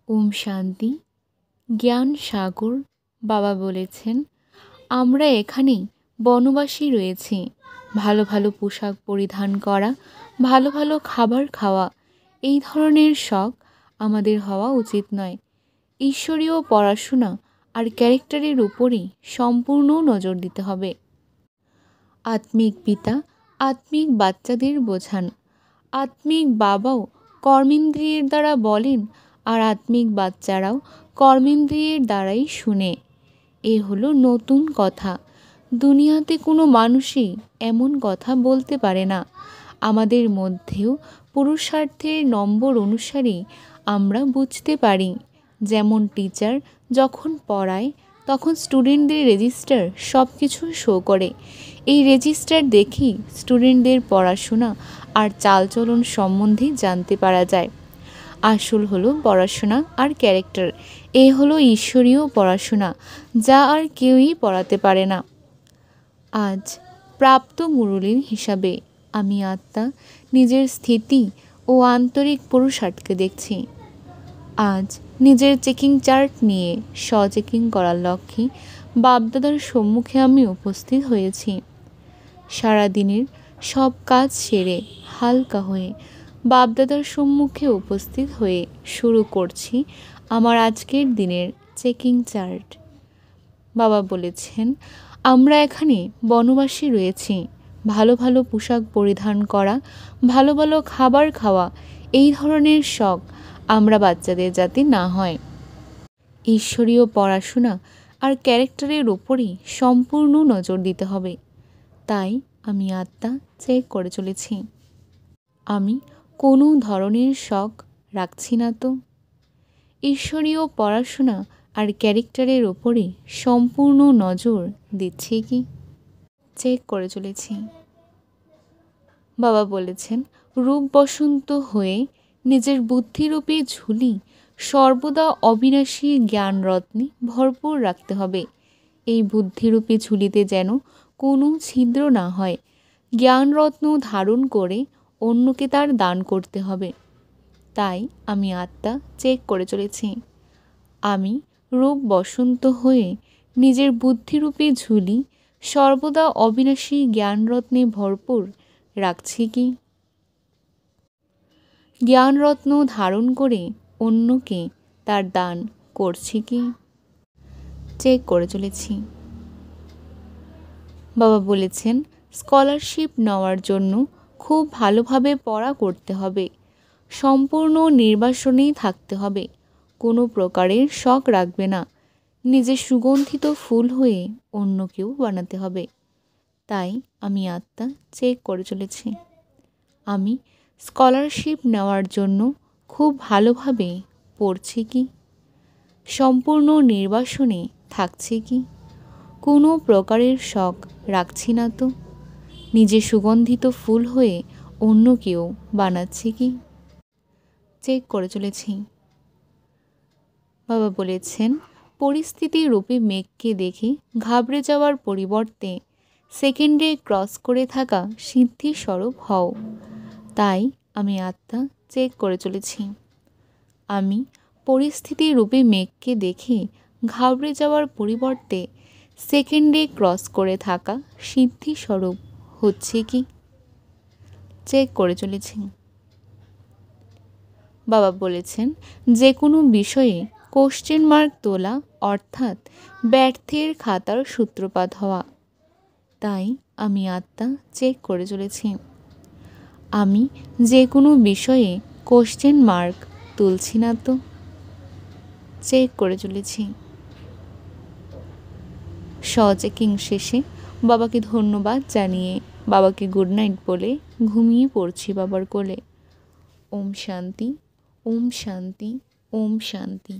ওম শান্তি। জ্ঞান সাগর বাবা বলেছেন, আমরা এখানে বনবাসী রয়েছি। ভালো ভালো পোশাক পরিধান করা, ভালো ভালো খাবার খাওয়া, এই ধরনের শখ আমাদের হওয়া উচিত নয়। ঈশ্বরীয় পড়াশোনা আর ক্যারেক্টারের উপরেই সম্পূর্ণ নজর দিতে হবে। আত্মিক পিতা আত্মিক বাচ্চাদের বোঝান, আত্মিক বাবাও কর্মেন্দ্রিয়ের দ্বারা বলেন, আর আত্মিক বাচ্চারাও কর্মেন্দ্রিয়ের দ্বারাই শুনে। এ হলো নতুন কথা। দুনিয়াতে কোনো মানুষই এমন কথা বলতে পারে না। আমাদের মধ্যেও পুরুষার্থের নম্বর অনুসারে আমরা বুঝতে পারি। যেমন টিচার যখন পড়ায় তখন স্টুডেন্টদের রেজিস্টার সব কিছু শো করে। এই রেজিস্টার দেখেই স্টুডেন্টদের পড়াশোনা আর চালচলন সম্বন্ধে জানতে পারা যায়। আসল হলো পড়াশোনা আর ক্যারেক্টার। এ হলো ঈশ্বরীয় পড়াশোনা, যা আর কেউই পড়াতে পারে না। আজ প্রাপ্ত মুরলীর হিসাবে আমি আত্মা নিজের স্থিতি ও আন্তরিক পুরুষার্থকে দেখছি। আজ নিজের চেকিং চার্ট নিয়ে চেকিং করার লক্ষ্যে বাপদাদার সম্মুখে আমি উপস্থিত হয়েছি। সারাদিনের সব কাজ সেরে হালকা হয়ে বাপদাদার সম্মুখে উপস্থিত হয়ে শুরু করছি আমার আজকের দিনের চেকিং চার্ট। বাবা বলেছেন, আমরা এখানে বনবাসী রয়েছি। ভালো ভালো পোশাক পরিধান করা, ভালো ভালো খাবার খাওয়া, এই ধরনের শখ আমরা বাচ্চাদের যাতে না হয়। ঈশ্বরীয় পড়াশোনা আর ক্যারেক্টারের ওপরেই সম্পূর্ণ নজর দিতে হবে। তাই আমি আত্মা চেক করে চলেছি। আমি কোনো ধরনের শখ রাখছি না তো। ঈশ্বরীয় পড়াশোনা আর ক্যারেক্টারের ওপরে সম্পূর্ণ নজর দিচ্ছি কি? চেক করে চলেছি। বাবা বলেছেন, রূপ বসন্ত হয়ে নিজের বুদ্ধিরূপী ঝুলি সর্বদা অবিনাশী জ্ঞান রত্নে ভরপুর রাখতে হবে। এই বুদ্ধিরূপী ঝুলিতে যেন কোনো ছিদ্র না হয়। জ্ঞান রত্ন ধারণ করে অন্যকে তার দান করতে হবে। তাই আমি আত্মা চেক করে চলেছি। আমি রূপ বসন্ত হয়ে নিজের বুদ্ধিরূপী ঝুলি সর্বদা অবিনাশী জ্ঞানরত্নে ভরপুর রাখছি কি? জ্ঞানরত্ন ধারণ করে অন্যকে তার দান করছি কি? চেক করে চলেছি। বাবা বলেছেন, স্কলারশিপ নেওয়ার জন্য খুব ভালোভাবে পড়া করতে হবে। সম্পূর্ণ নির্বাসনেই থাকতে হবে। কোনো প্রকারের শখ রাখবে না। নিজে সুগন্ধিত ফুল হয়ে অন্যকেও বানাতে হবে। তাই আমি আত্মা চেক করে চলেছি। আমি স্কলারশিপ নেওয়ার জন্য খুব ভালোভাবে পড়ছি কি? সম্পূর্ণ নির্বাসনে থাকছি কি? কোনো প্রকারের শখ রাখছি না তো। নিজে সুগন্ধিত ফুল হয়ে অন্যকেও বানাচ্ছি কি? চেক করে চলেছি। বাবা বলেছেন, পরিস্থিতি রূপে মেঘকে দেখে ঘাবড়ে যাওয়ার পরিবর্তে সেকেন্ডে ক্রস করে থাকা সিদ্ধি স্বরূপ হও। তাই আমি আত্মা চেক করে চলেছি। আমি পরিস্থিতি রূপে মেঘকে দেখে ঘাবড়ে যাওয়ার পরিবর্তে সেকেন্ডে ক্রস করে থাকা সিদ্ধি স্বরূপ হচ্ছে কি? চেক করে চলেছি। বাবা বলেছেন, যে কোনো বিষয়ে কোশ্চেন মার্ক তোলা অর্থাৎ ব্যর্থের খাতার সূত্রপাত হওয়া। তাই আমি আত্মা চেক করে চলেছি। আমি যে কোনো বিষয়ে কোশ্চেন মার্ক তুলছি না তো। চেক করে চলেছি। চেকিং শেষে বাবাকে ধন্যবাদ জানিয়ে বাবাকে গুড নাইট বলে ঘুমিয়ে পড়ছি বাবার কোলে। ওম শান্তি, ওম শান্তি, ওম শান্তি।